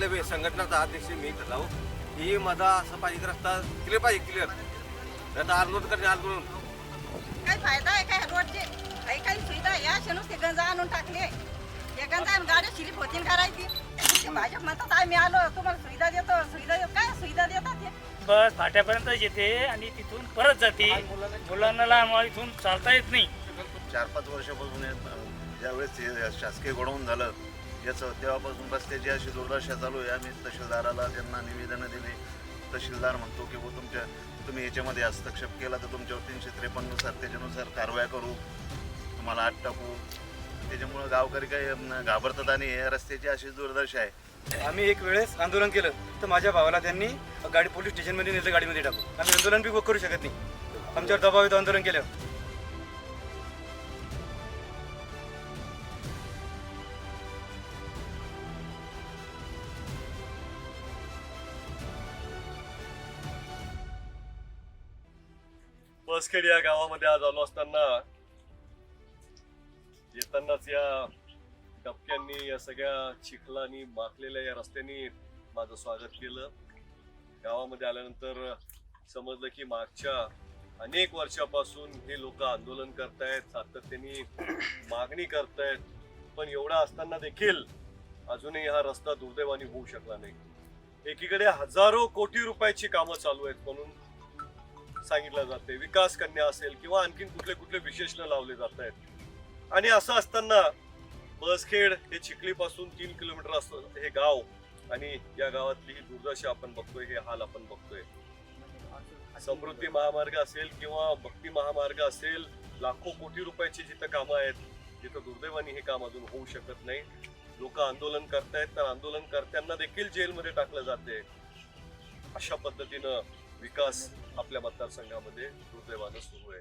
गावातल्या संघटनाचा अध्यक्ष मी ठरलाव ही माझा असं पाहिजे रस्ता क्लिअर पाहिजे क्लिअर आता आंदोलन करणे आंदोलन काय फायदा आहे काय रोडचे काही सुविधा या शनूस ते गंजा आणून टाकले हे गंजा गाड्या स्लिप होतील करायची ते भाजप म्हणतात आम्ही आलो तुम्हाला सुविधा देतो काय सुविधा देतात ते बस फाट्यापर्यंत येते आणि तिथून परत जाते मुलांना इथून चालता येत नाही 4-5 वर्षापासून ज्यावेळेस हे शासकीय गोडाऊन झालं याचं तेव्हापासून रस्त्याची अशी दुर्दशा चालू आहे. आम्ही तहसीलदाराला त्यांना निवेदनं दिली. तहसीलदार म्हणतो की तुम्ही याच्यामध्ये हस्तक्षेप केला तर तुमच्यावर 353 नुसार त्याच्यानुसार कारवाया करू, तुम्हाला आत टाकू. त्याच्यामुळं गावकरी काही घाबरतात आणि हे रस्त्याची अशी दुर्दशा आहे. आम्ही एक वेळेस आंदोलन केलं तर माझ्या भावाला त्यांनी गाडी पोलीस स्टेशनमध्ये नेलं, गाडीमध्ये टाकू. आम्ही आंदोलन बी करू शकत नाही, आमच्यावर दबाव येतो आंदोलन केलं. बसखेड या गावामध्ये आज आलो असताना येतानाच या डबक्यांनी या सगळ्या चिखलानी माखलेल्या या रस्त्यांनी माझं स्वागत केलं. गावामध्ये आल्यानंतर समजलं की मागच्या अनेक वर्षापासून हे लोक आंदोलन करतायत, सातत्याने मागणी करतायत, पण एवढा असताना देखील अजूनही हा रस्ता दुर्दैवाने होऊ शकला नाही. एकीकडे हजारो कोटी रुपयाची कामं चालू आहेत म्हणून सांगितलं जाते, विकास कन्या असेल किंवा आणखीन कुठले कुठले विशेषण लावले जात आहेत. आणि असं असताना बसखेड हे चिखलीपासून 3 किलोमीटर असतं हे गाव आणि या गावातली ही दुर्दशा आपण बघतोय, हे हाल आपण बघतोय. समृद्धी महामार्ग असेल किंवा भक्ती महामार्ग असेल, लाखो कोटी रुपयाची जिथं कामं आहेत तिथं दुर्दैवाने हे काम अजून होऊ शकत नाही. लोक आंदोलन करतायत तर आंदोलनकर्त्यांना देखील जेलमध्ये टाकलं जाते. अशा पद्धतीनं विकास आपल्या मतदारसंघामध्ये दुर्दैवानं सुरू आहे.